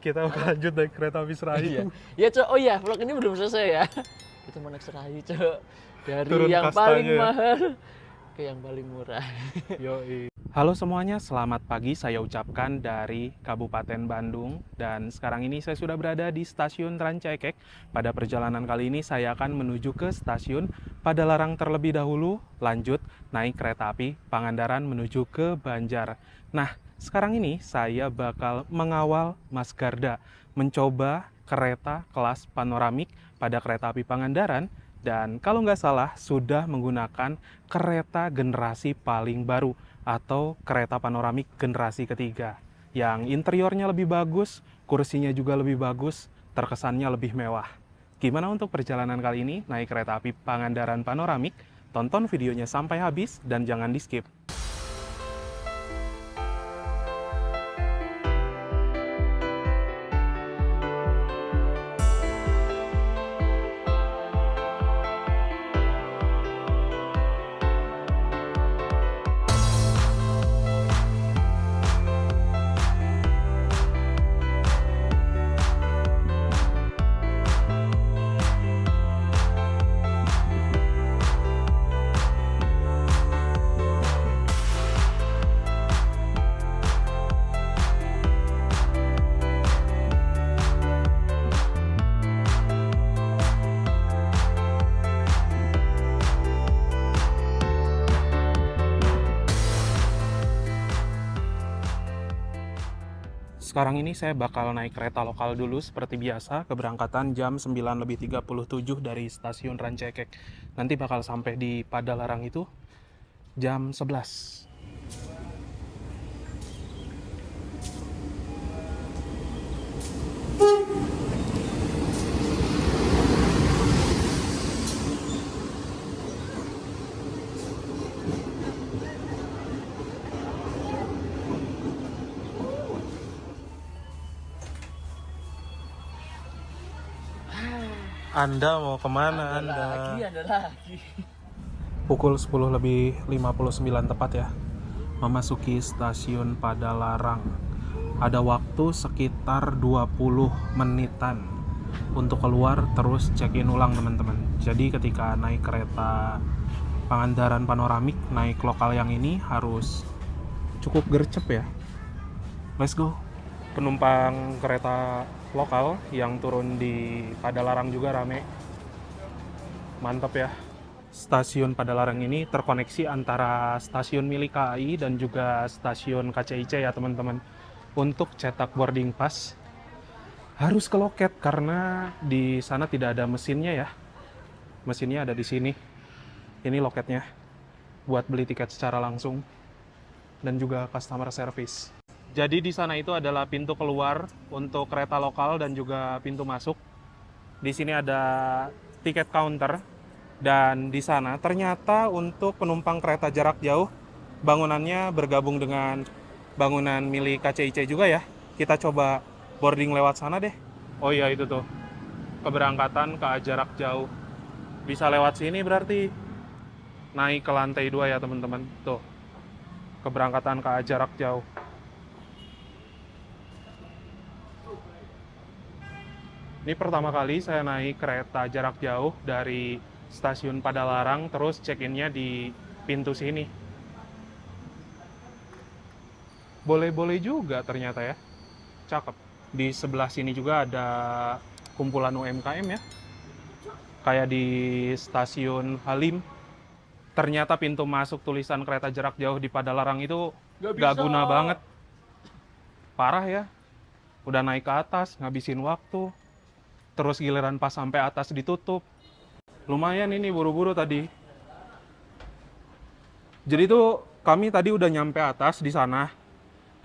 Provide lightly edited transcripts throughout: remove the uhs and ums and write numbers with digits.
Kita lanjut naik kereta api Serayu. Ya Cok, oh iya vlog ini belum selesai ya. Kita mau naik Serayu Cok. Dari Turun yang kastanya paling ya. mahal ke yang paling murah. Yoi. Halo semuanya, selamat pagi saya ucapkan dari Kabupaten Bandung. Dan sekarang ini saya sudah berada di stasiun Rancaikek. Pada perjalanan kali ini saya akan menuju ke stasiun Padalarang terlebih dahulu, lanjut naik kereta api Pangandaran menuju ke Banjar. Nah, sekarang ini saya bakal mengawal Mas Garda mencoba kereta kelas panoramik pada kereta api Pangandaran. Dan kalau nggak salah sudah menggunakan kereta generasi paling baru atau kereta panoramik generasi ketiga yang interiornya lebih bagus, kursinya juga lebih bagus, terkesannya lebih mewah. Gimana untuk perjalanan kali ini naik kereta api Pangandaran panoramik? Tonton videonya sampai habis dan jangan di skip. Sekarang ini saya bakal naik kereta lokal dulu seperti biasa, keberangkatan jam 9.37 dari stasiun Rancaikek. Nanti bakal sampai di Padalarang itu jam 11. Anda mau kemana Anda? Ada lagi. Pukul 10.59 tepat ya, memasuki stasiun Padalarang. Ada waktu sekitar 20 menitan untuk keluar terus check-in ulang teman-teman. Jadi ketika naik kereta Pangandaran panoramik, naik lokal yang ini harus cukup gercep ya. Let's go. Penumpang kereta lokal yang turun di Padalarang juga rame. Mantap ya. Stasiun Padalarang ini terkoneksi antara stasiun milik KAI dan juga stasiun KCIC ya teman-teman. Untuk cetak boarding pass harus ke loket karena di sana tidak ada mesinnya ya. Mesinnya ada di sini. Ini loketnya buat beli tiket secara langsung dan juga customer service. Jadi di sana itu adalah pintu keluar untuk kereta lokal dan juga pintu masuk. Di sini ada tiket counter. Dan di sana ternyata untuk penumpang kereta jarak jauh, bangunannya bergabung dengan bangunan milik KCIC juga ya. Kita coba boarding lewat sana deh. Oh iya itu tuh, keberangkatan ke jarak jauh. Bisa lewat sini berarti. Naik ke lantai 2 ya teman-teman. Tuh, keberangkatan ke jarak jauh. Ini pertama kali saya naik kereta jarak jauh dari stasiun Padalarang, terus check-in-nya di pintu sini. Boleh-boleh juga ternyata ya. Cakep. Di sebelah sini juga ada kumpulan UMKM ya. Kayak di stasiun Halim. Ternyata pintu masuk tulisan kereta jarak jauh di Padalarang itu gak guna banget. Parah ya. Udah naik ke atas, ngabisin waktu. Terus giliran pas sampai atas ditutup. Lumayan ini buru-buru tadi. Jadi tuh kami tadi udah nyampe atas di sana.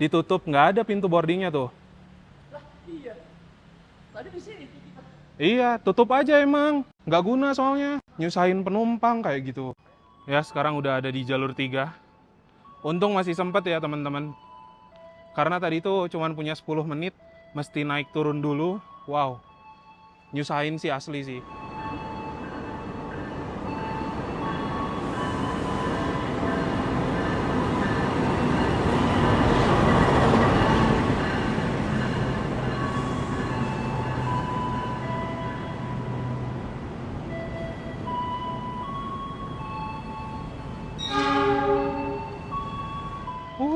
Ditutup, nggak ada pintu boardingnya tuh. Lah, iya. Tadi di sini. Iya, tutup aja emang. Nggak guna soalnya. Nyusahin penumpang kayak gitu. Ya, sekarang udah ada di jalur 3. Untung masih sempet ya teman-teman. Karena tadi tuh cuman punya 10 menit. Mesti naik turun dulu. Wow. Nyusahin sih asli sih.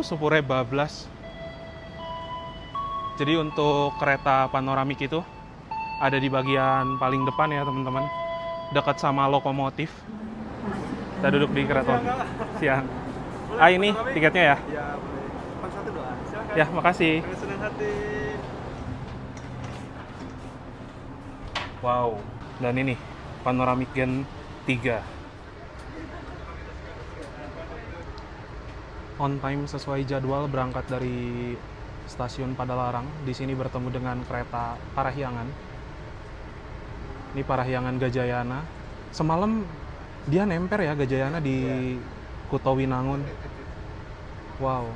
supure bablas. Jadi untuk kereta panoramik itu ada di bagian paling depan ya teman-teman, dekat sama lokomotif. Kita duduk di kereta siang. Ini tiketnya ya? Ya, boleh. Bang, satu doang. Silakan. Ya, makasih. Dengan senang hati. Wow, dan ini panoramik Gen 3. On time sesuai jadwal berangkat dari stasiun Padalarang. Di sini bertemu dengan kereta Parahyangan. Ini Parahyangan Gajayana. Semalam dia nemper ya Gajayana di Kuto Winangun. Wow.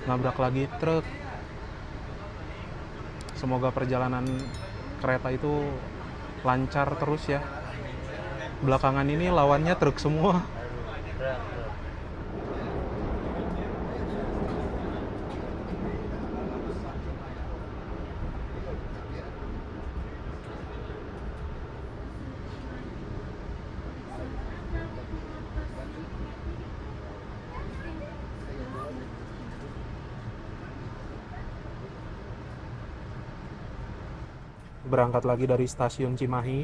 Nabrak lagi truk. Semoga perjalanan kereta itu lancar terus ya. Belakangan ini lawannya truk semua. Berangkat lagi dari stasiun Cimahi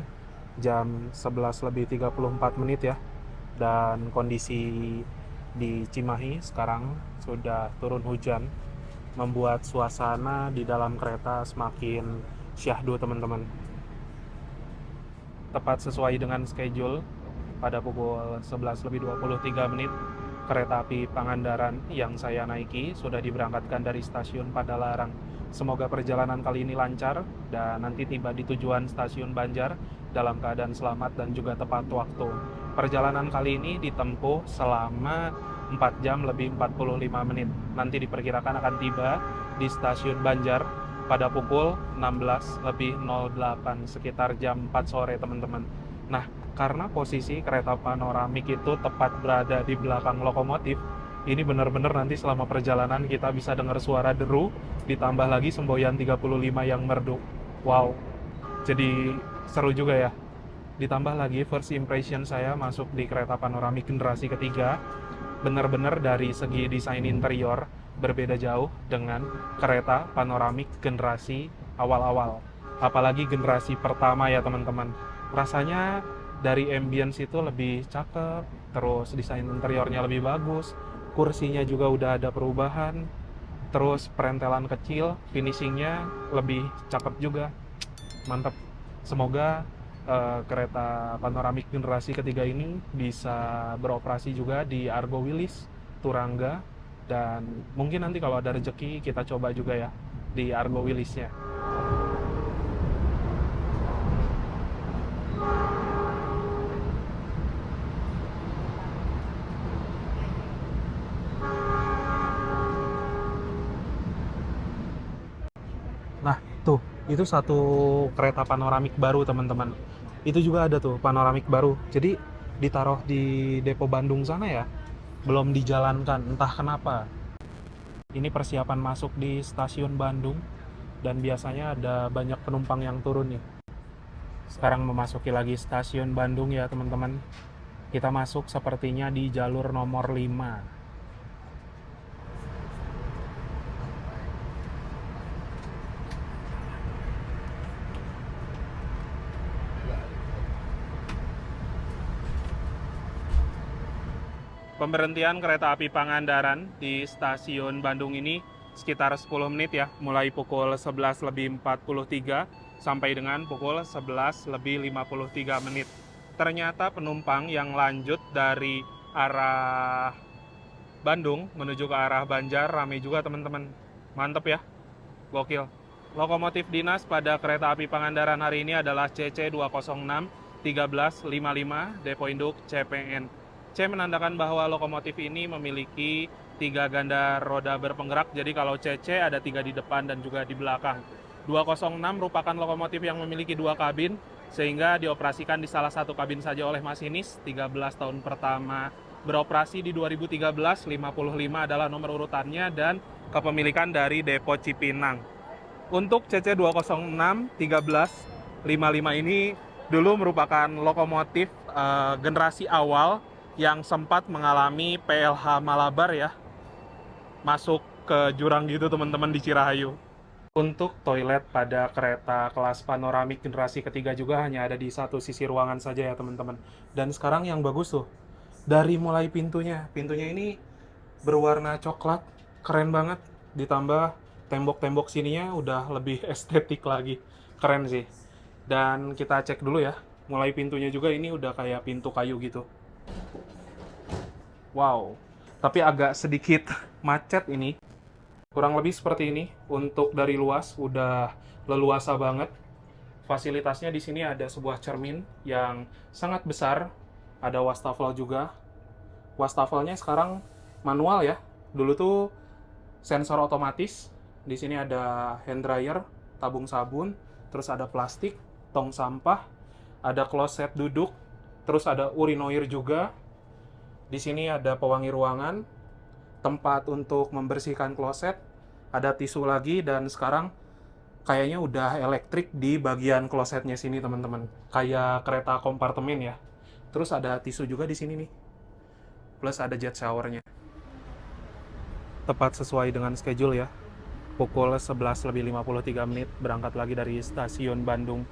jam 11:34 ya, dan kondisi di Cimahi sekarang sudah turun hujan, membuat suasana di dalam kereta semakin syahdu teman-teman. Tepat sesuai dengan schedule, pada pukul 11:23 kereta api Pangandaran yang saya naiki sudah diberangkatkan dari stasiun Padalarang. Semoga perjalanan kali ini lancar dan nanti tiba di tujuan stasiun Banjar dalam keadaan selamat dan juga tepat waktu. Perjalanan kali ini ditempuh selama 4 jam lebih 45 menit. Nanti diperkirakan akan tiba di stasiun Banjar pada pukul 16:08 sekitar jam 4 sore teman-teman. Nah, karena posisi kereta panoramik itu tepat berada di belakang lokomotif, ini benar-benar nanti selama perjalanan kita bisa dengar suara deru, ditambah lagi semboyan 35 yang merdu. Wow, jadi seru juga ya. Ditambah lagi first impression saya masuk di kereta panoramik generasi ketiga, benar-benar dari segi desain interior berbeda jauh dengan kereta panoramik generasi awal-awal. Apalagi generasi pertama ya teman-teman. Rasanya dari ambience itu lebih cakep, terus desain interiornya lebih bagus, kursinya juga udah ada perubahan, terus perentelan kecil, finishingnya lebih cakep juga. Mantap. Semoga kereta panoramik generasi ketiga ini bisa beroperasi juga di Argo Wilis, Turangga, dan mungkin nanti kalau ada rezeki kita coba juga ya di Argo Wilisnya. Nah, tuh, itu satu kereta panoramik baru, teman-teman. Itu juga ada tuh panoramik baru. Jadi ditaruh di Depo Bandung sana ya. Belum dijalankan, entah kenapa. Ini persiapan masuk di stasiun Bandung dan biasanya ada banyak penumpang yang turun nih. Sekarang memasuki lagi stasiun Bandung ya, teman-teman. Kita masuk sepertinya di jalur nomor 5. Pemberhentian kereta api Pangandaran di stasiun Bandung ini sekitar 10 menit ya, mulai pukul 11:43 sampai dengan pukul 11:53 menit. Ternyata penumpang yang lanjut dari arah Bandung menuju ke arah Banjar ramai juga teman-teman. Mantep ya, gokil. Lokomotif dinas pada kereta api Pangandaran hari ini adalah CC206 1355 Depo Induk CPN. C menandakan bahwa lokomotif ini memiliki 3 ganda roda berpenggerak, jadi kalau CC ada 3 di depan dan juga di belakang. 206 merupakan lokomotif yang memiliki 2 kabin, sehingga dioperasikan di salah satu kabin saja oleh masinis. 13 tahun pertama beroperasi di 2013, 55 adalah nomor urutannya dan kepemilikan dari Depo Cipinang. Untuk CC206 1355 ini dulu merupakan lokomotif generasi awal yang sempat mengalami PLH Malabar ya, masuk ke jurang gitu teman-teman di Cirahayu. Untuk toilet pada kereta kelas panoramik generasi ketiga juga hanya ada di satu sisi ruangan saja ya teman-teman. Dan sekarang yang bagus tuh, dari mulai pintunya ini berwarna coklat, keren banget. Ditambah tembok-tembok sininya udah lebih estetik lagi, keren sih. Dan kita cek dulu ya, mulai pintunya juga ini udah kayak pintu kayu gitu. Wow, tapi agak sedikit macet ini. Kurang lebih seperti ini. Untuk dari luas udah leluasa banget. Fasilitasnya di sini ada sebuah cermin yang sangat besar. Ada wastafel juga. Wastafelnya sekarang manual ya. Dulu tuh sensor otomatis. Di sini ada hand dryer, tabung sabun, terus ada plastik, tong sampah, ada kloset duduk, terus ada urinoir juga. Di sini ada pewangi ruangan, tempat untuk membersihkan kloset, ada tisu lagi, dan sekarang kayaknya udah elektrik di bagian klosetnya sini teman-teman, kayak kereta kompartemen ya. Terus ada tisu juga di sini nih, plus ada jet showernya. Tepat sesuai dengan schedule ya, pukul 11:53 berangkat lagi dari stasiun Bandung.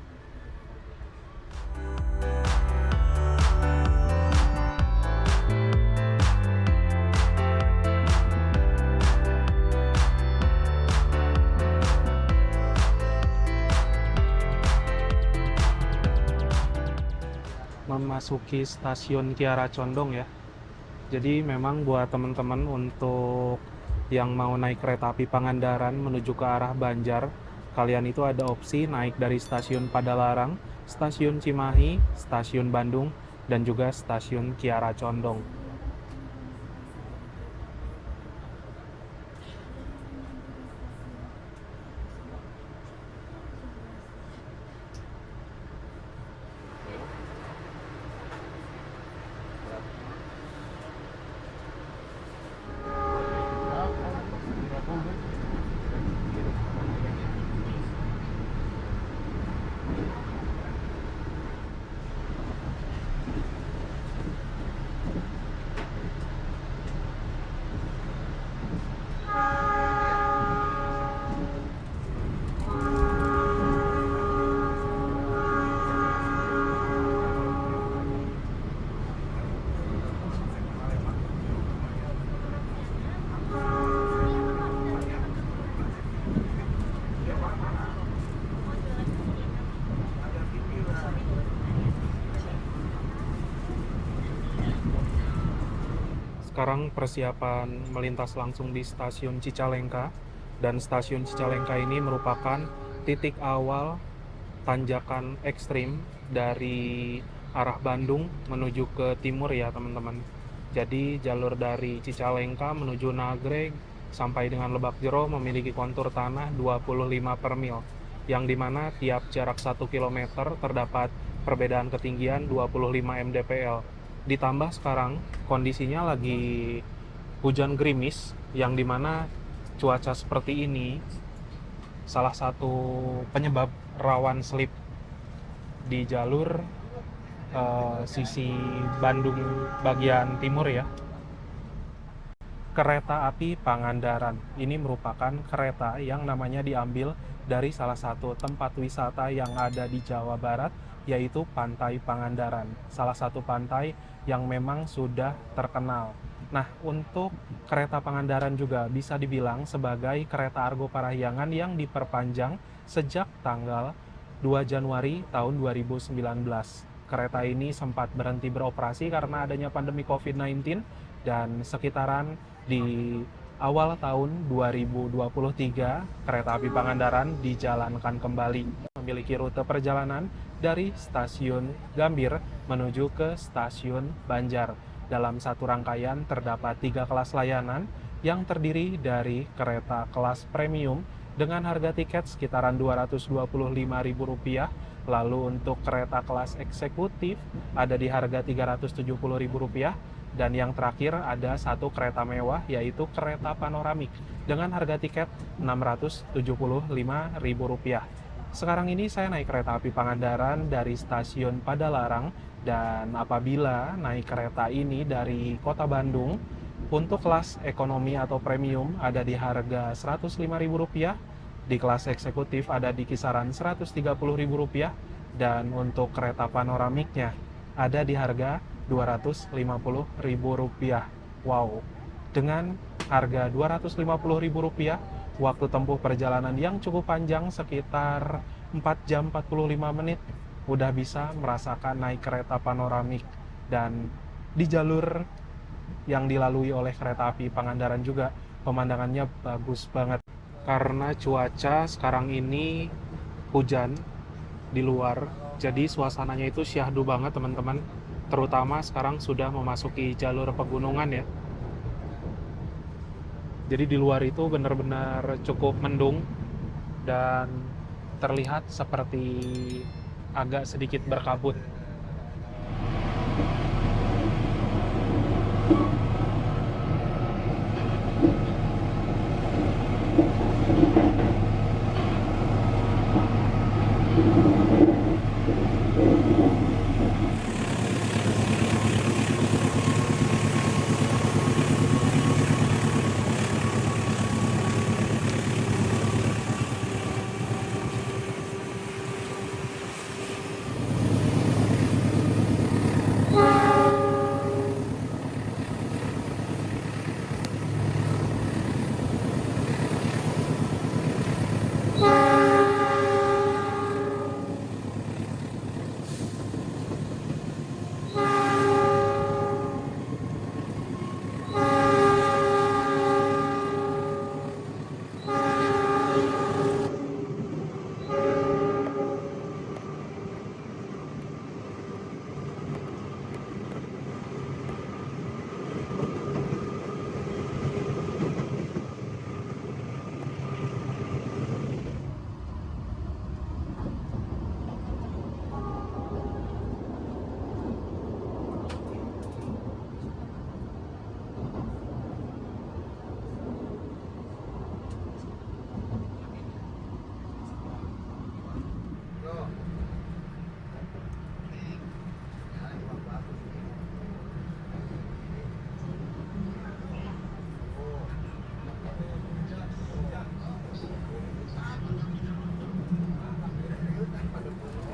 Memasuki stasiun Kiara Condong ya. Jadi memang buat teman-teman untuk yang mau naik kereta api Pangandaran menuju ke arah Banjar, kalian itu ada opsi naik dari stasiun Padalarang, stasiun Cimahi, stasiun Bandung, dan juga stasiun Kiara Condong. Sekarang persiapan melintas langsung di stasiun Cicalengka, dan stasiun Cicalengka ini merupakan titik awal tanjakan ekstrim dari arah Bandung menuju ke timur ya teman-teman. Jadi jalur dari Cicalengka menuju Nagreg sampai dengan Lebak Jero memiliki kontur tanah 25 per mil, yang dimana tiap jarak 1 km terdapat perbedaan ketinggian 25 mdpl. Ditambah sekarang kondisinya lagi hujan gerimis, yang dimana cuaca seperti ini salah satu penyebab rawan slip di jalur sisi Bandung bagian timur ya. Kereta api Pangandaran ini merupakan kereta yang namanya diambil dari salah satu tempat wisata yang ada di Jawa Barat, yaitu Pantai Pangandaran, salah satu pantai yang memang sudah terkenal. Nah, untuk kereta Pangandaran juga bisa dibilang sebagai kereta Argo Parahyangan yang diperpanjang sejak tanggal 2 Januari tahun 2019. Kereta ini sempat berhenti beroperasi karena adanya pandemi COVID-19, dan sekitaran di awal tahun 2023, kereta api Pangandaran dijalankan kembali. Memiliki rute perjalanan dari stasiun Gambir menuju ke stasiun Banjar. Dalam satu rangkaian terdapat 3 kelas layanan yang terdiri dari kereta kelas premium dengan harga tiket sekitaran Rp225.000. Lalu untuk kereta kelas eksekutif ada di harga Rp370.000. Dan yang terakhir ada satu kereta mewah, yaitu kereta panoramik dengan harga tiket Rp675.000. Sekarang ini saya naik kereta api Pangandaran dari stasiun Padalarang, dan apabila naik kereta ini dari kota Bandung, untuk kelas ekonomi atau premium ada di harga Rp105.000, di kelas eksekutif ada di kisaran Rp130.000, dan untuk kereta panoramiknya ada di harga Rp250.000. Wow, dengan harga Rp250.000, waktu tempuh perjalanan yang cukup panjang sekitar 4 jam 45 menit, udah bisa merasakan naik kereta panoramik. Dan di jalur yang dilalui oleh kereta api Pangandaran juga pemandangannya bagus banget. Karena cuaca sekarang ini hujan di luar, jadi suasananya itu syahdu banget teman-teman. Terutama sekarang sudah memasuki jalur pegunungan ya. Jadi di luar itu benar-benar cukup mendung dan terlihat seperti agak sedikit berkabut.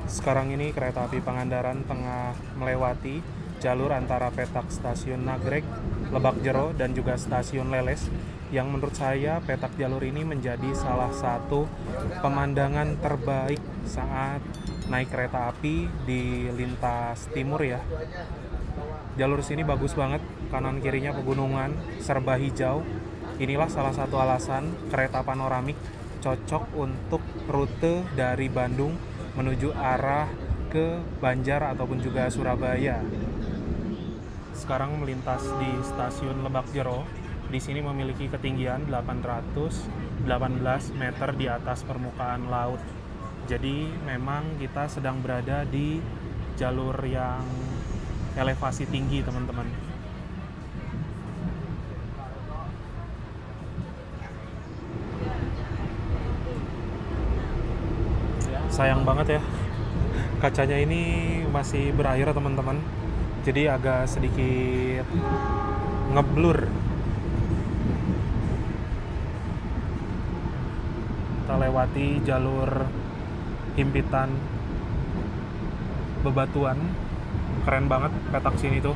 Sekarang ini kereta api Pangandaran tengah melewati jalur antara petak stasiun Nagreg, Lebak Jero, dan juga stasiun Leles, yang menurut saya petak jalur ini menjadi salah satu pemandangan terbaik saat naik kereta api di lintas timur ya. Jalur sini bagus banget, kanan kirinya pegunungan, serba hijau. Inilah salah satu alasan kereta panoramik cocok untuk rute dari Bandung menuju arah ke Banjar ataupun juga Surabaya. Sekarang melintas di stasiun Lebak Jero. Di sini memiliki ketinggian 818 meter di atas permukaan laut. Jadi memang kita sedang berada di jalur yang elevasi tinggi, teman-teman. Sayang banget ya, kacanya ini masih berair teman-teman, jadi agak sedikit ngeblur. Kita lewati jalur himpitan bebatuan, keren banget petak sini tuh.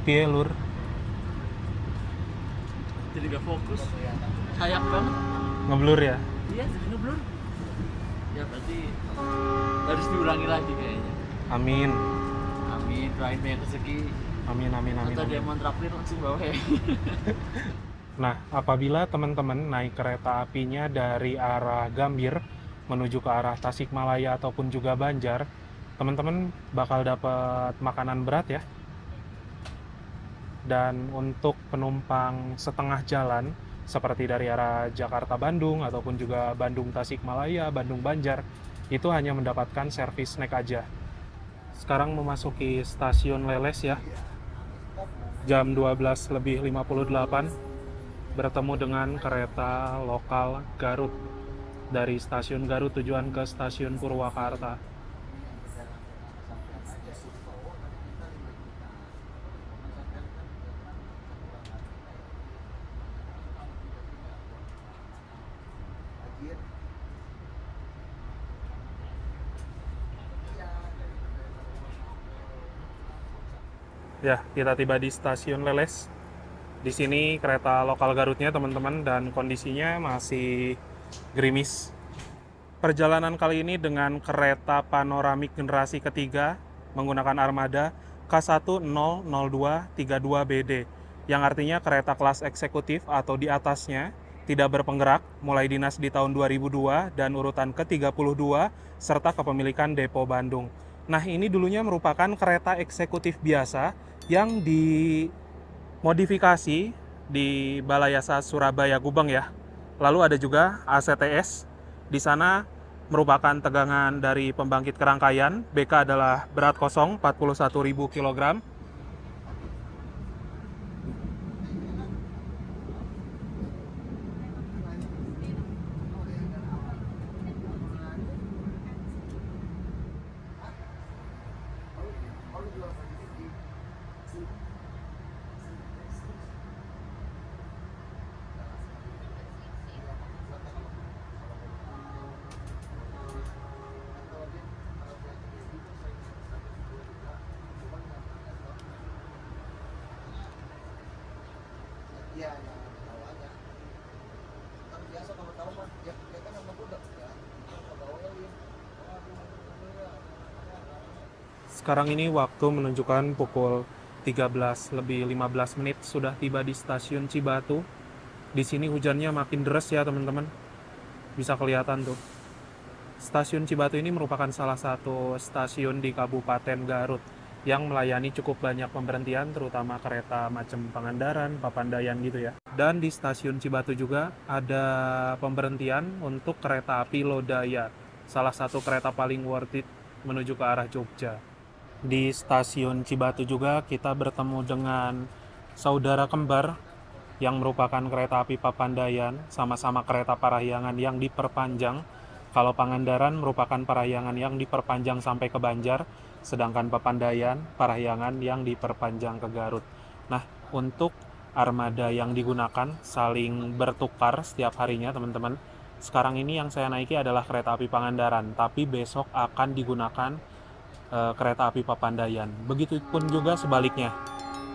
Piye lur? Jadi gak fokus. Sayang banget. Ngeblur ya? Iya, jadi ngeblur. Ya berarti harus diulangi lagi kayaknya. Amin. Amin, doain banyak rezeki. Amin, amin, amin, Atau dia amin. mau traktir langsung bawa ya. Nah, apabila teman-teman naik kereta apinya dari arah Gambir menuju ke arah Tasikmalaya ataupun juga Banjar, teman-teman bakal dapat makanan berat ya. Dan untuk penumpang setengah jalan, seperti dari arah Jakarta-Bandung ataupun juga Bandung-Tasikmalaya, Bandung-Banjar, itu hanya mendapatkan servis naik aja. Sekarang memasuki stasiun Leles ya. Jam 12:58 bertemu dengan kereta lokal Garut dari stasiun Garut tujuan ke stasiun Purwakarta. Ya, kita tiba di stasiun Leles. Di sini kereta lokal Garutnya teman-teman, dan kondisinya masih gerimis. Perjalanan kali ini dengan kereta panoramik generasi ketiga menggunakan armada K100232BD, yang artinya kereta kelas eksekutif atau di atasnya tidak berpenggerak, mulai dinas di tahun 2002 dan urutan ke-32 serta kepemilikan Depo Bandung. Nah, ini dulunya merupakan kereta eksekutif biasa yang dimodifikasi di Balayasa Surabaya Gubeng ya. Lalu ada juga ACTS. Di sana merupakan tegangan dari pembangkit kerangkaian. BK adalah berat kosong 41.000 kg. Iya, tahu aja. Kan biasa kalau tahu mah ya kan sama budak ya. Sekarang ini waktu menunjukkan pukul 13:15 sudah tiba di stasiun Cibatu. Di sini hujannya makin deras ya teman-teman. Bisa kelihatan tuh. Stasiun Cibatu ini merupakan salah satu stasiun di Kabupaten Garut yang melayani cukup banyak pemberhentian, terutama kereta macam Pangandaran, Papandayan gitu ya. Dan di stasiun Cibatu juga ada pemberhentian untuk kereta api Lodaya, salah satu kereta paling worth it menuju ke arah Jogja. Di stasiun Cibatu juga kita bertemu dengan saudara kembar yang merupakan kereta api Papandayan, sama-sama kereta Parahyangan yang diperpanjang. Kalau Pangandaran merupakan Parahyangan yang diperpanjang sampai ke Banjar, sedangkan Papandayan, Parahyangan yang diperpanjang ke Garut. Nah, untuk armada yang digunakan saling bertukar setiap harinya teman-teman. Sekarang ini yang saya naiki adalah kereta api Pangandaran, tapi besok akan digunakan kereta api Papandayan. Begitupun juga sebaliknya.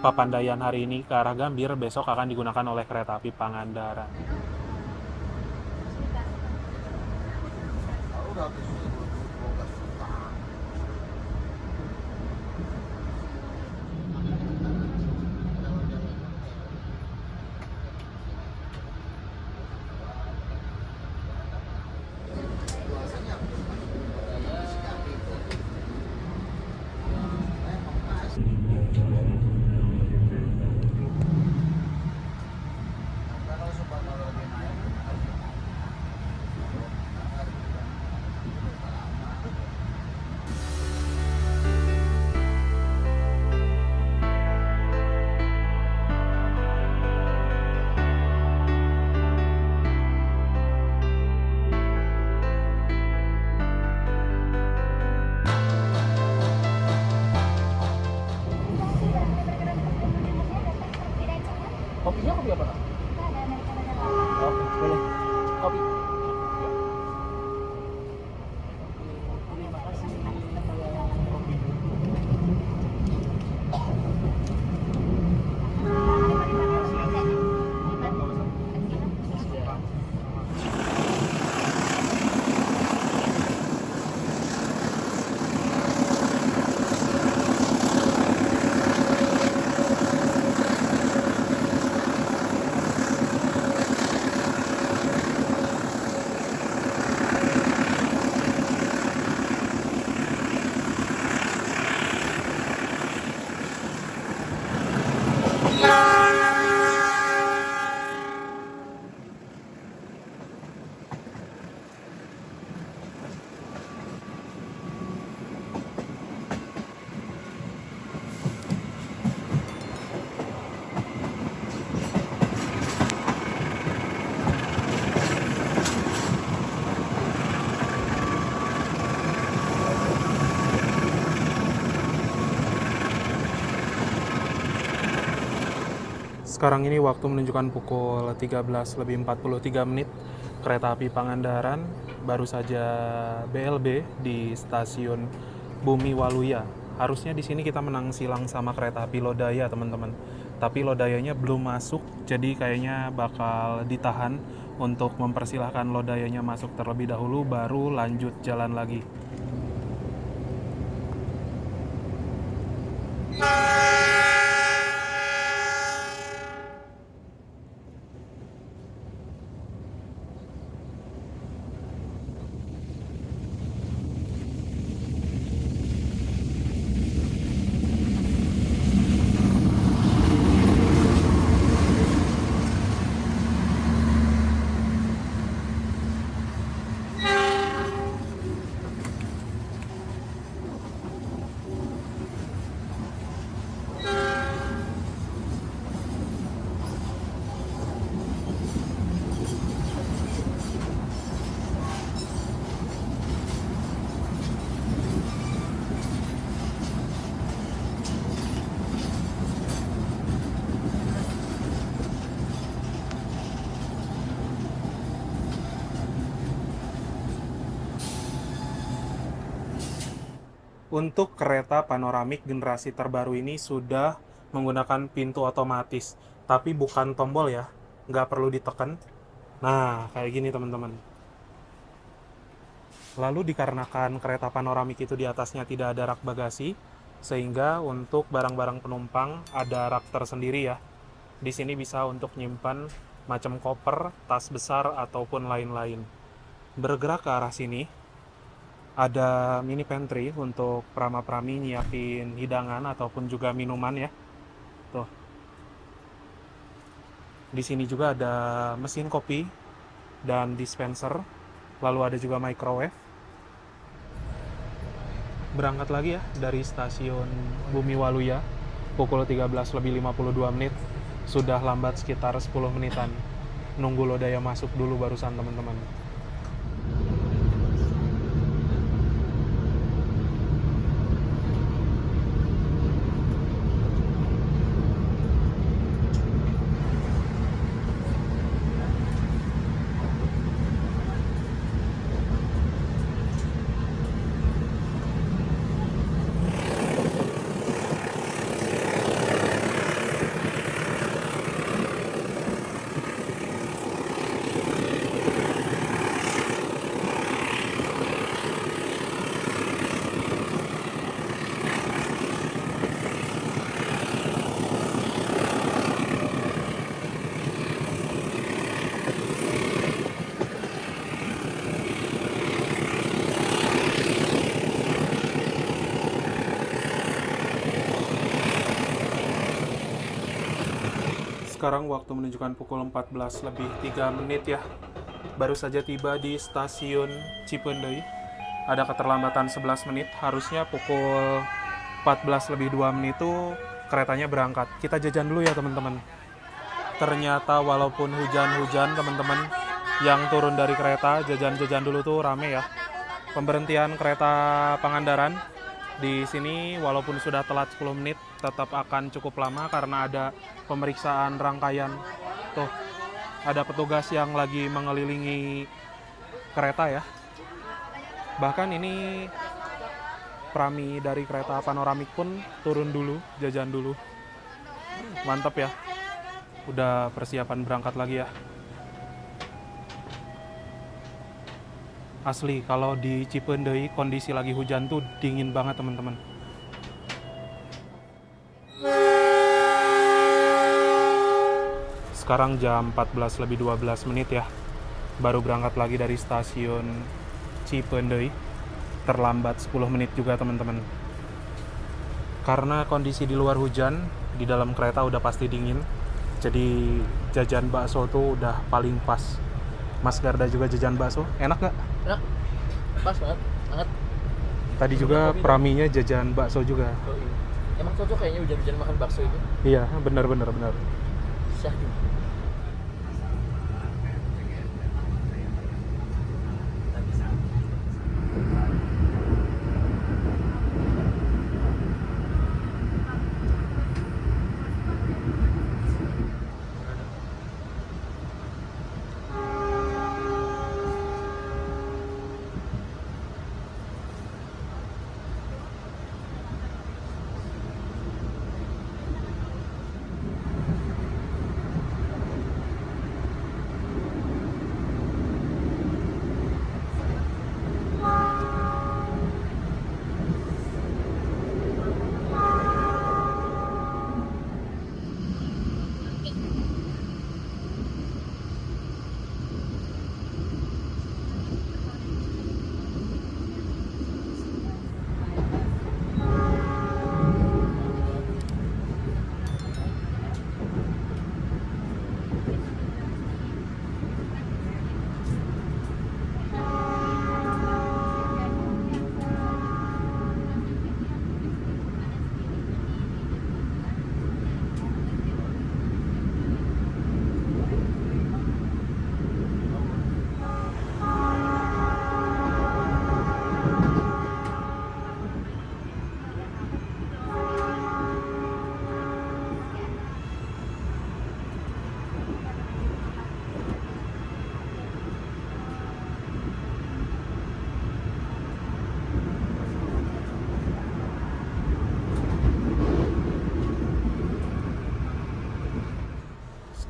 Papandayan hari ini ke arah Gambir, besok akan digunakan oleh kereta api Pangandaran. Sekarang ini waktu menunjukkan pukul 13:43 menit. Kereta api Pangandaran baru saja BLB di stasiun Bumi Waluya. Harusnya di sini kita menang silang sama kereta api Lodaya, teman-teman. Tapi Lodayanya belum masuk, jadi kayaknya bakal ditahan untuk mempersilahkan Lodayanya masuk terlebih dahulu, baru lanjut jalan lagi. Untuk kereta panoramik generasi terbaru ini sudah menggunakan pintu otomatis, tapi bukan tombol ya, nggak perlu ditekan. Nah, kayak gini teman-teman. Lalu dikarenakan kereta panoramik itu di atasnya tidak ada rak bagasi, sehingga untuk barang-barang penumpang ada rak tersendiri ya. Di sini bisa untuk nyimpan macam koper, tas besar, ataupun lain-lain. Bergerak ke arah sini, ada mini pantry untuk prama-prami nyiapin hidangan ataupun juga minuman ya. Tuh. Di sini juga ada mesin kopi dan dispenser. Lalu ada juga microwave. Berangkat lagi ya dari stasiun Bumi Waluya pukul 13:52 menit. Sudah lambat sekitar 10 menitan. Nunggu Lodaya masuk dulu barusan teman-teman. Sekarang waktu menunjukkan pukul 14:03 menit ya. Baru saja tiba di stasiun Cipendei. Ada keterlambatan 11 menit. Harusnya pukul 14:02 menit itu keretanya berangkat. Kita jajan dulu ya teman-teman. Ternyata walaupun hujan-hujan teman-teman, yang turun dari kereta jajan-jajan dulu tuh rame ya. Pemberhentian kereta Pangandaran di sini walaupun sudah telat 10 menit tetap akan cukup lama karena ada pemeriksaan rangkaian. Tuh, ada petugas yang lagi mengelilingi kereta ya. Bahkan ini prami dari kereta panoramik pun turun dulu, jajan dulu. Mantap ya. Udah persiapan berangkat lagi ya. Asli, kalau di Cipendei kondisi lagi hujan tuh dingin banget teman-teman. Sekarang jam 14:12 menit ya. Baru berangkat lagi dari stasiun Cipendei. Terlambat 10 menit juga teman-teman. Karena kondisi di luar hujan, di dalam kereta udah pasti dingin. Jadi jajan bakso tuh udah paling pas. Mas Garda juga jajan bakso, enak gak? Enak, pas banget, hangat. Tadi juga praminya jajan bakso juga. Oh, iya. Emang cocok kayaknya hujan-hujan makan bakso itu. Iya, benar. Syahdu.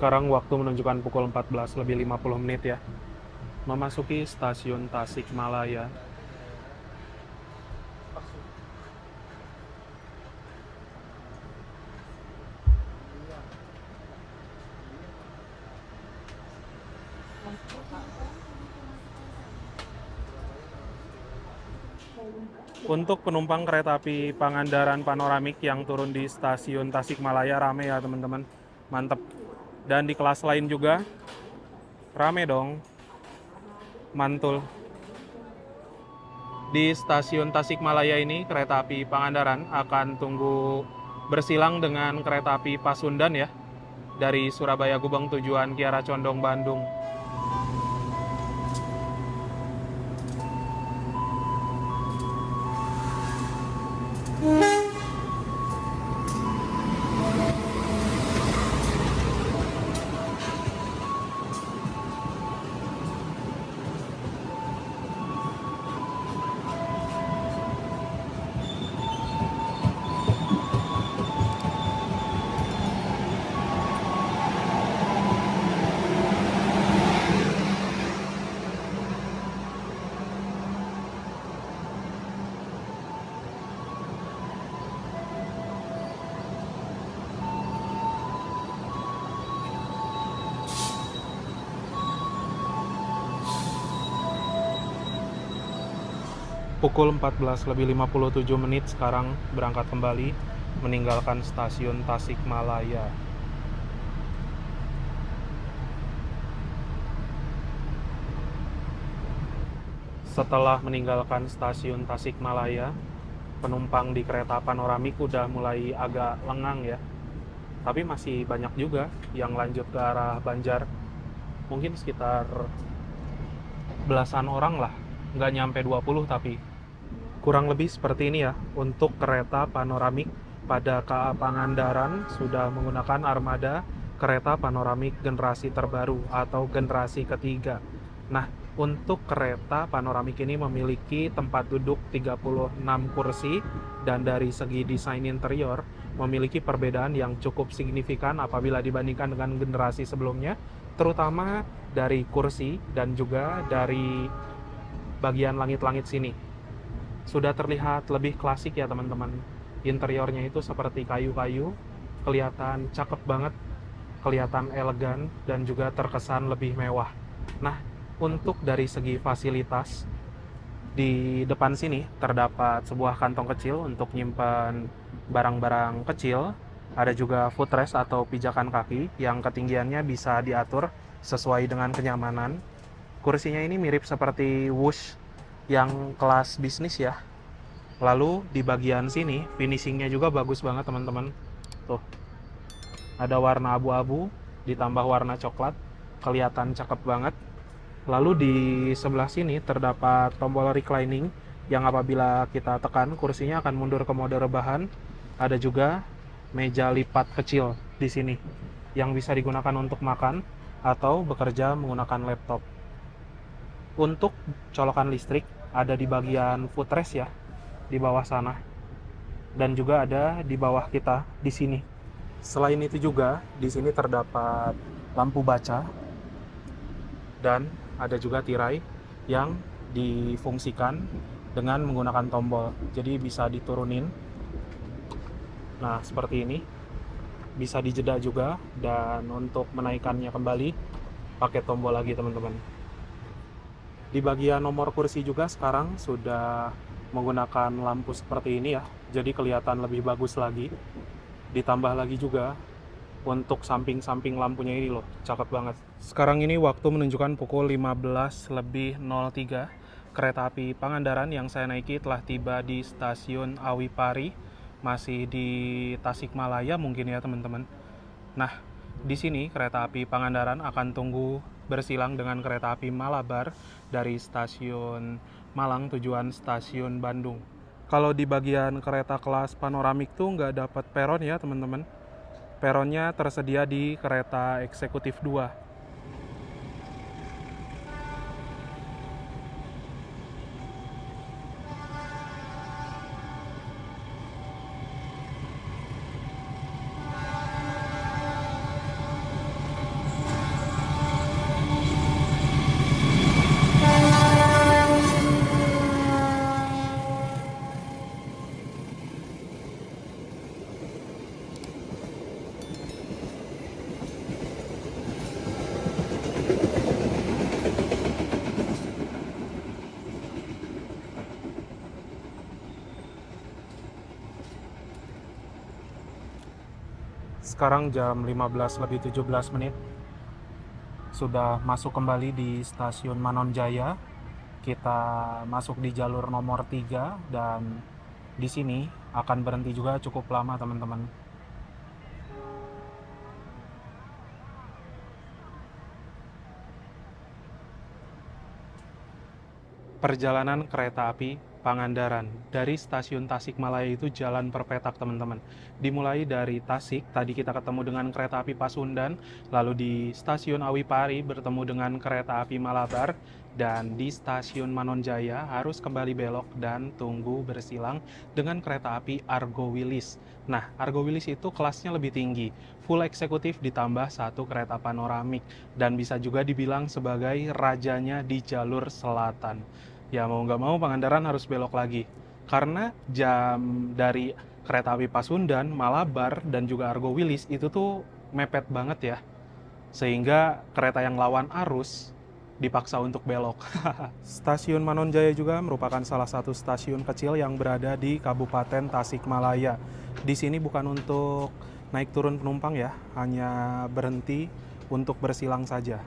Sekarang waktu menunjukkan pukul 14 lebih 50 menit ya. Memasuki stasiun Tasikmalaya. Untuk penumpang kereta api Pangandaran Panoramik yang turun di stasiun Tasikmalaya rame ya teman-teman. Mantep. Dan di kelas lain juga rame dong. Mantul. Di stasiun Tasikmalaya ini kereta api Pangandaran akan tunggu bersilang dengan kereta api Pasundan ya. Dari Surabaya Gubeng tujuan Kiara Condong Bandung. Pukul 14 lebih 57 menit sekarang berangkat kembali meninggalkan stasiun Tasikmalaya. Setelah meninggalkan stasiun Tasikmalaya, penumpang di kereta panoramik udah mulai agak lengang ya. Tapi masih banyak juga yang lanjut ke arah Banjar. Mungkin sekitar belasan orang lah, nggak nyampe 20 tapi. Kurang lebih seperti ini ya, untuk kereta panoramik pada KA Pangandaran sudah menggunakan armada kereta panoramik generasi terbaru atau generasi ketiga. Nah, untuk kereta panoramik ini memiliki tempat duduk 36 kursi dan dari segi desain interior memiliki perbedaan yang cukup signifikan apabila dibandingkan dengan generasi sebelumnya, terutama dari kursi dan juga dari bagian langit-langit sini. Sudah terlihat lebih klasik ya teman-teman. Interiornya itu seperti kayu-kayu, kelihatan cakep banget, kelihatan elegan, dan juga terkesan lebih mewah. Nah, untuk dari segi fasilitas, di depan sini terdapat sebuah kantong kecil untuk nyimpan barang-barang kecil. Ada juga footrest atau pijakan kaki yang ketinggiannya bisa diatur sesuai dengan kenyamanan. Kursinya ini mirip seperti Wush yang kelas bisnis ya. Lalu di bagian sini finishingnya juga bagus banget teman-teman. Tuh, ada warna abu-abu ditambah warna coklat, kelihatan cakep banget. Lalu di sebelah sini terdapat tombol reclining yang apabila kita tekan kursinya akan mundur ke mode rebahan. Ada juga meja lipat kecil di sini yang bisa digunakan untuk makan atau bekerja menggunakan laptop. Untuk colokan listrik ada di bagian footrest ya, di bawah sana. Dan juga ada di bawah kita di sini. Selain itu juga di sini terdapat lampu baca dan ada juga tirai yang difungsikan dengan menggunakan tombol. Jadi bisa diturunin. Nah, seperti ini. Bisa dijeda juga dan untuk menaikkannya kembali pakai tombol lagi teman-teman. Di bagian nomor kursi juga sekarang sudah menggunakan lampu seperti ini ya. Jadi kelihatan lebih bagus lagi. Ditambah lagi juga untuk samping-samping lampunya ini loh, cakep banget. Sekarang ini waktu menunjukkan pukul 15 lebih 03. Kereta api Pangandaran yang saya naiki telah tiba di stasiun Awipari, masih di Tasikmalaya mungkin ya teman-teman. Nah, di sini kereta api Pangandaran akan tunggu bersilang dengan kereta api Malabar dari stasiun Malang tujuan stasiun Bandung. Kalau di bagian kereta kelas panoramik tuh nggak dapat peron ya teman-teman. Peronnya tersedia di kereta eksekutif 2. Sekarang jam 15:17. Sudah masuk kembali di stasiun Manonjaya. Kita masuk di jalur nomor 3 dan di sini akan berhenti juga cukup lama, teman-teman. Perjalanan kereta api Pangandaran dari stasiun Tasikmalaya itu jalan perpetak, teman-teman. Dimulai dari Tasik, tadi kita ketemu dengan kereta api Pasundan, lalu di stasiun Awipari bertemu dengan kereta api Malabar, dan di stasiun Manonjaya harus kembali belok dan tunggu bersilang dengan kereta api Argo Wilis. Nah, Argo Wilis itu kelasnya lebih tinggi, full eksekutif ditambah satu kereta panoramik, dan bisa juga dibilang sebagai rajanya di jalur selatan. Ya mau nggak mau Pangandaran harus belok lagi. Karena jam dari kereta api Pasundan, Malabar, dan juga Argo Wilis itu tuh mepet banget ya. Sehingga kereta yang lawan arus dipaksa untuk belok. Stasiun Manonjaya juga merupakan salah satu stasiun kecil yang berada di Kabupaten Tasikmalaya. Di sini bukan untuk naik turun penumpang ya, hanya berhenti untuk bersilang saja.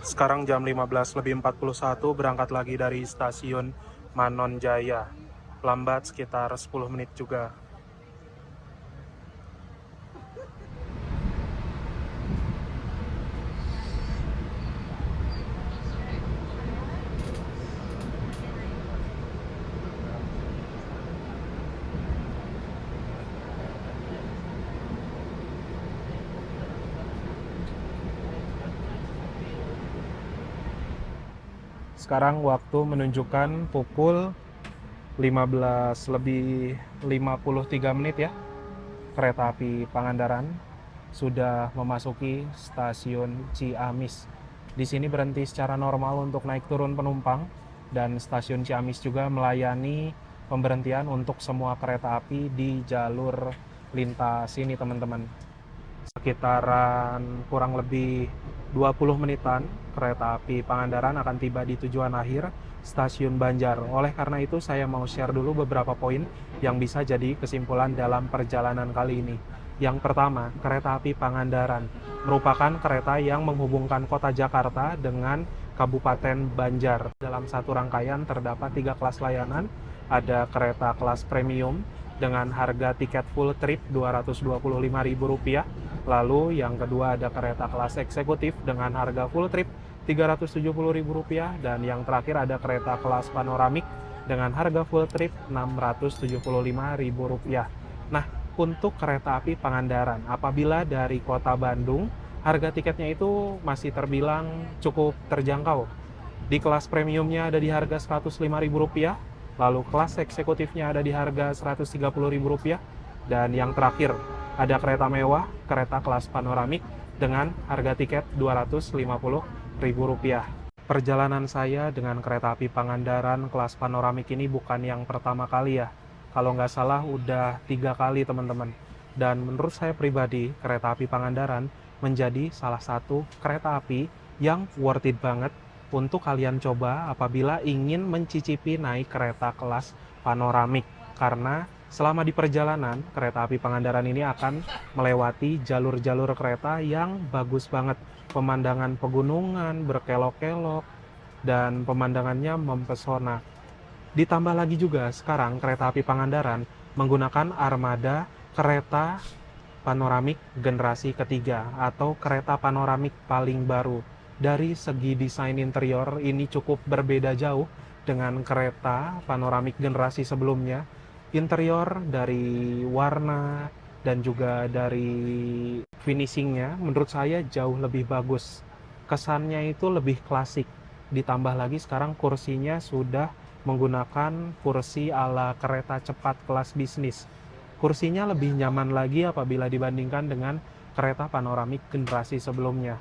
Sekarang jam 15:41, berangkat lagi dari stasiun Manonjaya. Lambat sekitar 10 menit juga. Sekarang waktu menunjukkan pukul 15:53 ya. Kereta api Pangandaran sudah memasuki stasiun Ciamis. Di sini berhenti secara normal untuk naik turun penumpang, dan stasiun Ciamis juga melayani pemberhentian untuk semua kereta api di jalur lintas ini, teman-teman. Sekitaran kurang lebih 20 menitan kereta api Pangandaran akan tiba di tujuan akhir, stasiun Banjar. Oleh karena itu saya mau share dulu beberapa poin yang bisa jadi kesimpulan dalam perjalanan kali ini. Yang pertama, kereta api Pangandaran merupakan kereta yang menghubungkan kota Jakarta dengan Kabupaten Banjar. Dalam satu rangkaian terdapat 3 kelas layanan. Ada kereta kelas premium dengan harga tiket full trip Rp225.000. Lalu yang kedua ada kereta kelas eksekutif dengan harga full trip Rp370.000, dan yang terakhir ada kereta kelas panoramik dengan harga full trip Rp675.000. Nah, untuk kereta api Pangandaran, apabila dari kota Bandung, harga tiketnya itu masih terbilang cukup terjangkau. Di kelas premiumnya ada di harga Rp105.000, lalu kelas eksekutifnya ada di harga Rp130.000, dan yang terakhir ada kereta mewah, kereta kelas panoramik dengan harga tiket Rp250.000. Perjalanan saya dengan kereta api Pangandaran kelas panoramik ini bukan yang pertama kali ya. Kalau nggak salah udah 3 kali, teman-teman. Dan menurut saya pribadi, kereta api Pangandaran menjadi salah satu kereta api yang worth it banget untuk kalian coba apabila ingin mencicipi naik kereta kelas panoramik. Karena selama di perjalanan, kereta api Pangandaran ini akan melewati jalur-jalur kereta yang bagus banget. Pemandangan pegunungan, berkelok-kelok, dan pemandangannya mempesona. Ditambah lagi juga sekarang kereta api Pangandaran menggunakan armada kereta panoramik generasi ketiga atau kereta panoramik paling baru. Dari segi desain interior ini cukup berbeda jauh dengan kereta panoramik generasi sebelumnya. Interior dari warna dan juga dari finishingnya menurut saya jauh lebih bagus. Kesannya itu lebih klasik. Ditambah lagi sekarang kursinya sudah menggunakan kursi ala kereta cepat kelas bisnis. Kursinya lebih nyaman lagi apabila dibandingkan dengan kereta panoramik generasi sebelumnya.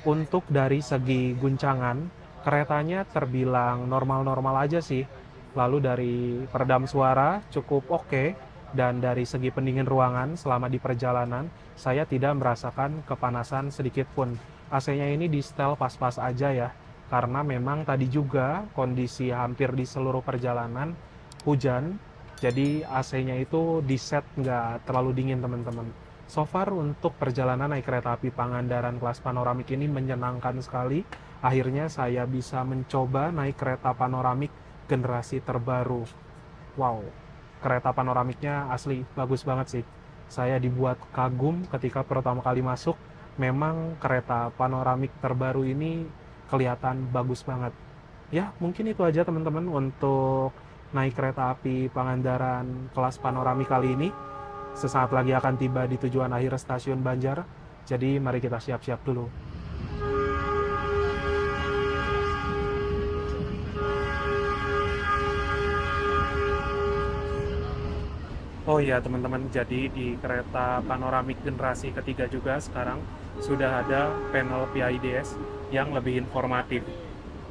Untuk dari segi guncangan, keretanya terbilang normal-normal aja sih. Lalu dari peredam suara cukup oke, dan dari segi pendingin ruangan selama di perjalanan, saya tidak merasakan kepanasan sedikit pun. AC-nya ini di setel pas-pas aja ya, karena memang tadi juga kondisi hampir di seluruh perjalanan hujan, jadi AC-nya itu di set nggak terlalu dingin teman-teman. So far untuk perjalanan naik kereta api Pangandaran kelas panoramik ini menyenangkan sekali. Akhirnya saya bisa mencoba naik kereta panoramik generasi terbaru. Wow, kereta panoramiknya asli bagus banget sih. Saya dibuat kagum ketika pertama kali masuk. Memang kereta panoramik terbaru ini kelihatan bagus banget. Ya, mungkin itu aja teman-teman untuk naik kereta api Pangandaran kelas panoramik kali ini. Sesaat lagi akan tiba di tujuan akhir stasiun Banjar. Jadi mari kita siap-siap dulu. Oh iya teman-teman, jadi di kereta panoramik generasi ketiga juga sekarang sudah ada panel PIDS yang lebih informatif.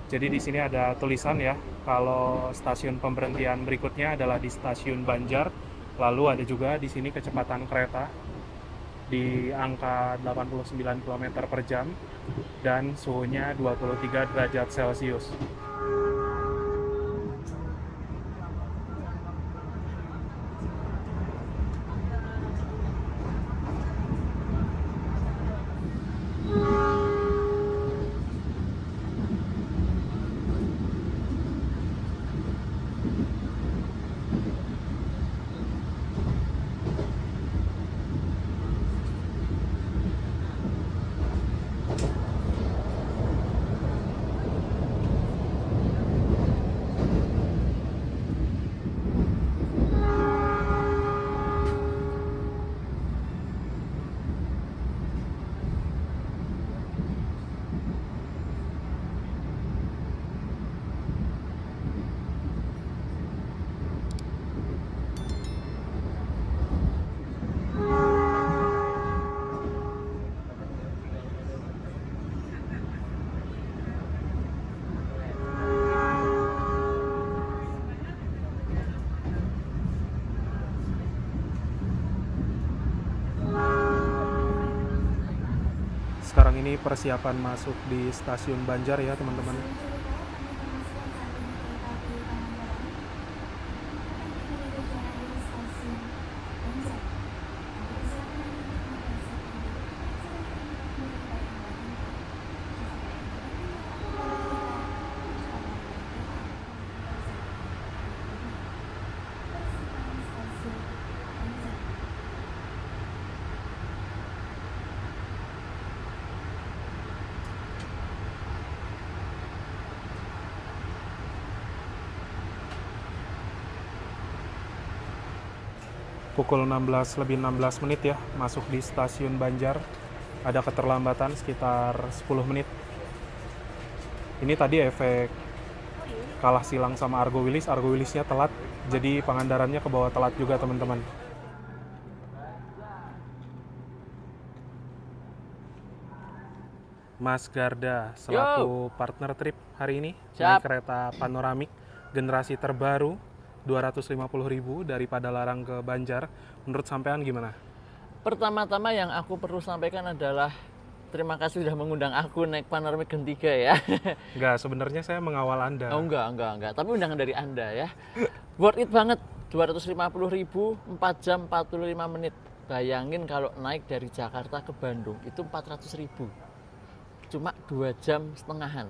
Jadi di sini ada tulisan ya, kalau stasiun pemberhentian berikutnya adalah di stasiun Banjar. Lalu ada juga di sini kecepatan kereta di angka 89 km per jam dan suhunya 23 derajat Celcius. Sekarang ini persiapan masuk di stasiun Banjar ya teman-teman. Pukul 16 lebih 16 menit ya masuk di stasiun Banjar. Ada keterlambatan sekitar 10 menit. Ini tadi efek kalah silang sama Argo Wilis. Argo Wilisnya telat, jadi Pangandarannya ke bawah telat juga teman-teman. Mas Garda selaku partner trip hari ini naik kereta panoramik generasi terbaru 250.000 dari Padalarang ke Banjar. Menurut sampean gimana? Pertama-tama yang aku perlu sampaikan adalah terima kasih sudah mengundang aku naik panoramik Gen 3 ya. Enggak, sebenarnya saya mengawal Anda. Oh enggak. Tapi undangan dari Anda ya. Worth it banget. 250.000, 4 jam 45 menit. Bayangin kalau naik dari Jakarta ke Bandung itu 400.000. Cuma 2 jam setengahan.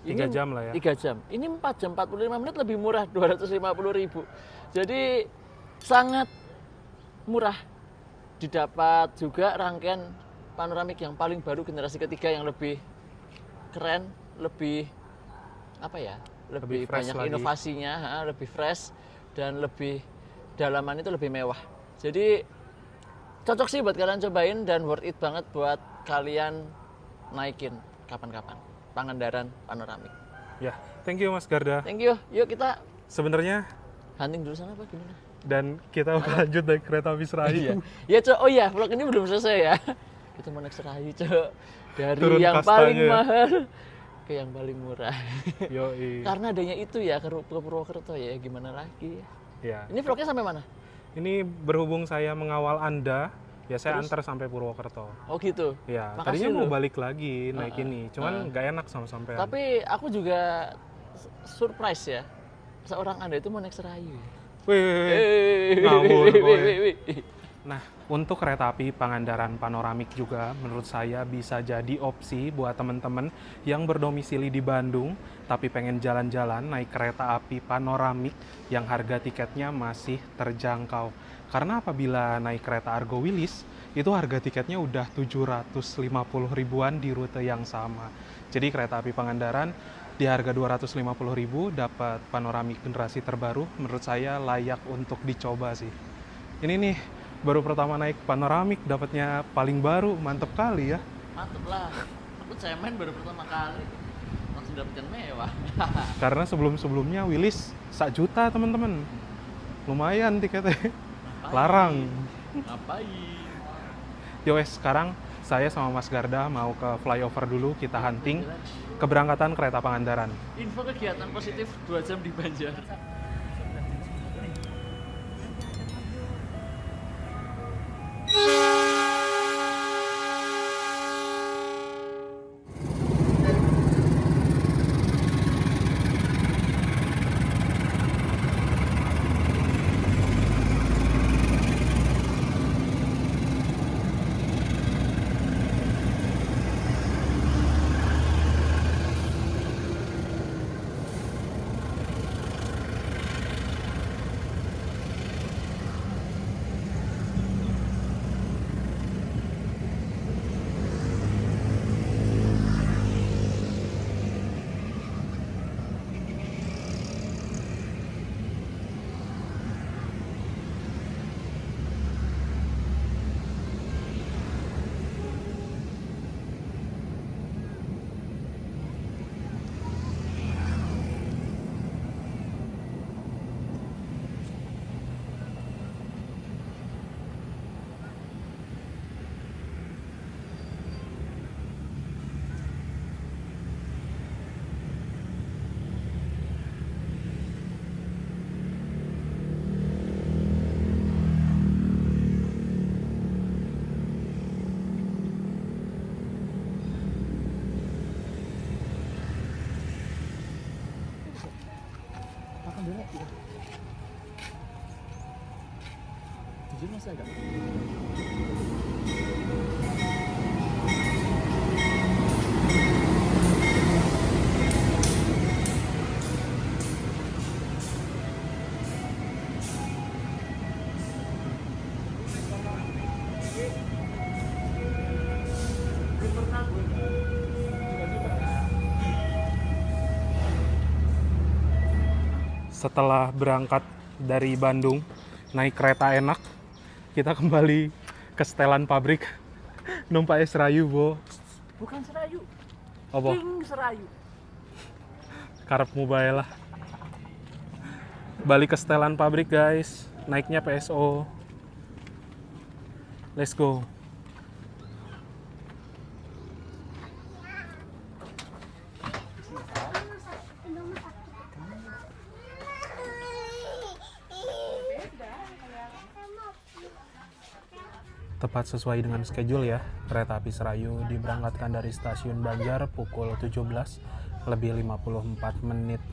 3 jam lah ya. 3 jam. Ini 4 jam 45 menit lebih murah, 250.000. Jadi sangat murah. Didapat juga rangkaian panoramik yang paling baru generasi ketiga yang lebih keren, lebih apa ya? lebih fresh banyak lagi. inovasinya, lebih fresh dan lebih dalaman itu lebih mewah. Jadi cocok sih buat kalian cobain dan worth it banget buat kalian naikin kapan-kapan. Pangandaran Panoramik. Ya, thank you Mas Garda. Thank you. Yuk kita Sebenarnya hunting dulu sana apa gimana? dan kita lanjut naik kereta api Serayu. Iya. Ya, Cok. Oh iya, vlog ini belum selesai ya. Kita mau naik Serayu, Cok. Dari Turun yang kastanya paling ya. mahal ke yang paling murah. Yoi. Karena adanya itu ya ke Purwokerto ya, gimana lagi. Ya. Ini vlognya sampai mana? Ini berhubung saya mengawal Anda, ya saya Terus? antar sampai Purwokerto. Oh gitu. Ya, Makasih tadinya mau loh. balik lagi naik ini, cuman nggak enak sama sampean. Tapi aku juga surprise ya. Seorang Anda itu mau naik Serayu. Wih, ngawur gue. Nah, untuk kereta api Pangandaran Panoramik juga menurut saya bisa jadi opsi buat teman-teman yang berdomisili di Bandung tapi pengen jalan-jalan naik kereta api Panoramik yang harga tiketnya masih terjangkau. Karena apabila naik kereta Argo Wilis, itu harga tiketnya udah 750 ribuan di rute yang sama. Jadi kereta api Pangandaran di harga 250 ribu dapat Panoramik generasi terbaru, menurut saya layak untuk dicoba sih. Ini nih, baru pertama naik Panoramik, dapatnya paling baru, mantep kali ya. Mantep lah. Aku cemen baru pertama kali. Langsung dapet yang mewah. Karena sebelum-sebelumnya Wilis 1 juta teman-teman. Lumayan tiketnya. Larang. Ngapain? Yowes, sekarang saya sama Mas Garda mau ke flyover dulu, kita hunting keberangkatan kereta Pangandaran. Info kegiatan positif 2 jam di Banjar. Makan dulu ya. Jujur masih agak. Setelah berangkat dari Bandung, naik kereta enak, kita kembali ke setelan pabrik, numpak Serayu, Bo. Bukan Serayu. Apa? King Serayu. Karepmu bae lah. Balik ke setelan pabrik, guys. Naiknya PSO. Let's go. Tepat sesuai dengan schedule ya, kereta api Serayu diberangkatkan dari stasiun Banjar pukul 17 lebih 54 menit.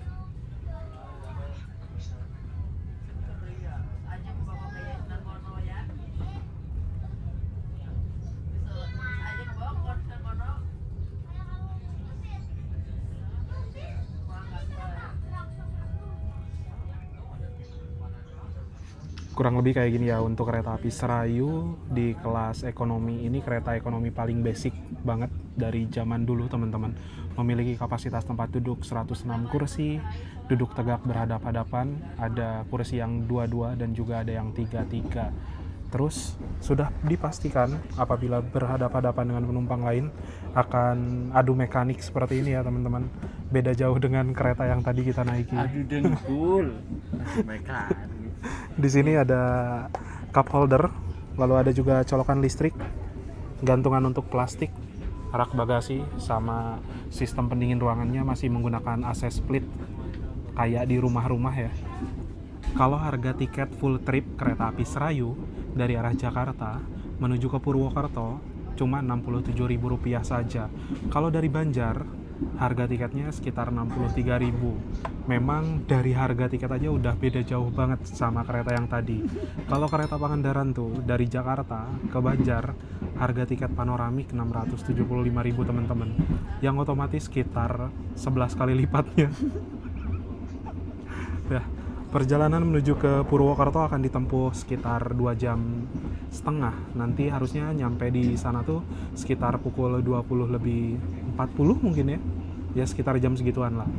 Kurang lebih kayak gini ya untuk kereta api Serayu di kelas ekonomi ini, kereta ekonomi paling basic banget. dari zaman dulu teman-teman. Memiliki kapasitas tempat duduk 106 kursi, duduk tegak berhadap-hadapan, ada kursi yang 2-2 dan juga ada yang 3-3. Terus sudah dipastikan apabila berhadapan-hadapan dengan penumpang lain akan adu mekanik seperti ini ya teman-teman. Beda jauh dengan kereta yang tadi kita naiki. Aduh dengkul. Aduh mekanik. Di sini ada cup holder, lalu ada juga colokan listrik, gantungan untuk plastik, rak bagasi, sama sistem pendingin ruangannya masih menggunakan AC split kayak di rumah-rumah ya. Kalau harga tiket full trip kereta api Serayu dari arah Jakarta menuju ke Purwokerto cuma Rp67.000 saja. Kalau dari Banjar harga tiketnya sekitar 63.000. Memang dari harga tiket aja udah beda jauh banget sama kereta yang tadi. Kalau kereta Pangandaran tuh dari Jakarta ke Banjar harga tiket panoramik 675.000 teman-teman. Yang otomatis sekitar 11 kali lipatnya. Ya, perjalanan menuju ke Purwokerto akan ditempuh sekitar 2 jam setengah. Nanti harusnya nyampe di sana tuh sekitar pukul 20:40 mungkin ya. Ya sekitar jam segituan lah.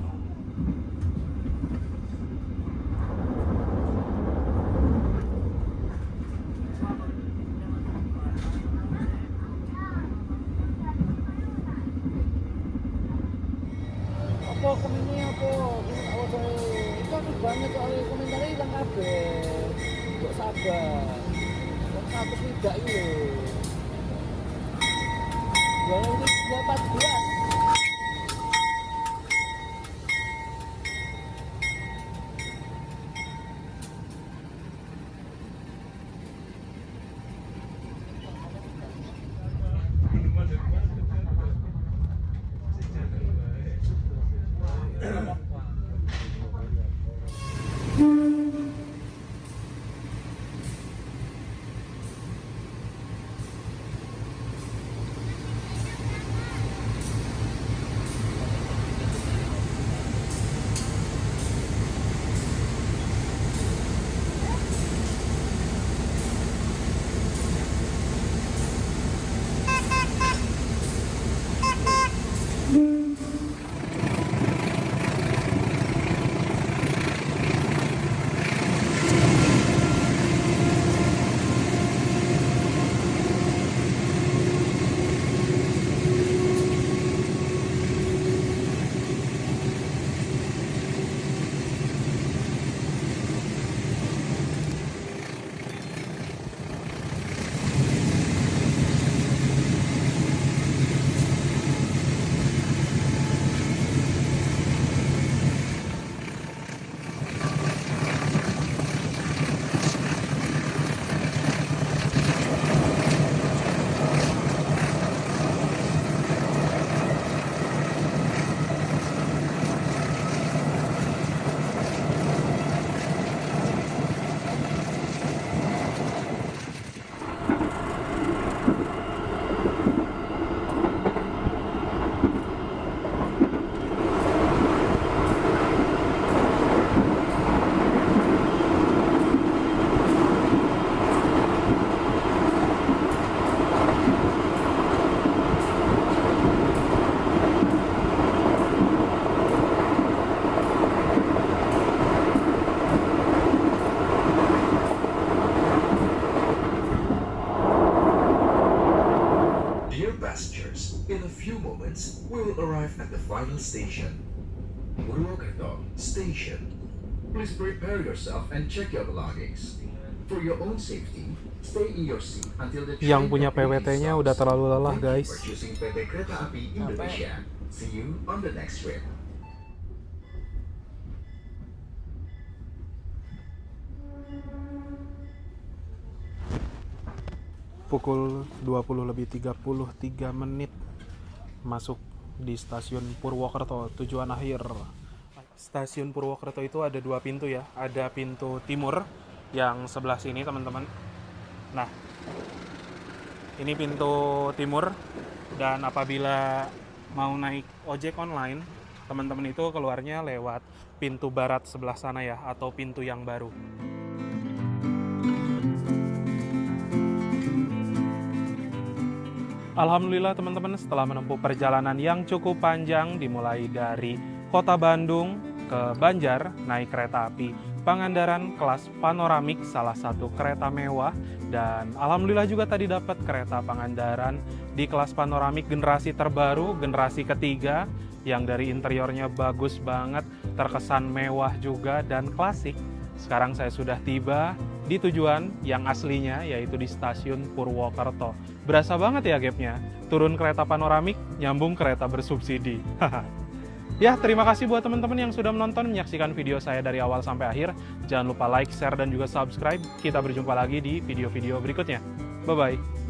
Apa komennya apa? Ini tak waca. Itu aku banget soalnya komentarnya hilang kabeh. Kok sabar. Kok 100 tidak itu loh. 2014. Passengers, in a few moments, we will arrive at the final station, Purwokerto Station. Please prepare yourself and check your belongings. For your own safety, stay in your seat until the train Yang punya completely PWT-nya stops. udah terlalu lelah Thank you guys. for choosing PT Kereta Api Indonesia. See you on the next trip. Pukul 20:33 masuk di stasiun Purwokerto, tujuan akhir. Stasiun Purwokerto itu ada 2 pintu ya. Ada pintu timur yang sebelah sini teman-teman. Nah, ini pintu timur, dan apabila mau naik ojek online, teman-teman itu keluarnya lewat pintu barat sebelah sana ya, atau pintu yang baru. Alhamdulillah teman-teman, setelah menempuh perjalanan yang cukup panjang dimulai dari Kota Bandung ke Banjar, naik kereta api Pangandaran kelas panoramik, salah satu kereta mewah, dan alhamdulillah juga tadi dapat kereta Pangandaran di kelas panoramik generasi terbaru, generasi ketiga, yang dari interiornya bagus banget, terkesan mewah juga dan klasik. Sekarang saya sudah tiba di tujuan yang aslinya, yaitu di stasiun Purwokerto. Berasa banget ya gapnya, turun kereta panoramik, nyambung kereta bersubsidi. Ya, terima kasih buat teman-teman yang sudah menonton, menyaksikan video saya dari awal sampai akhir. Jangan lupa like, share, dan juga subscribe. Kita berjumpa lagi di video-video berikutnya. Bye-bye.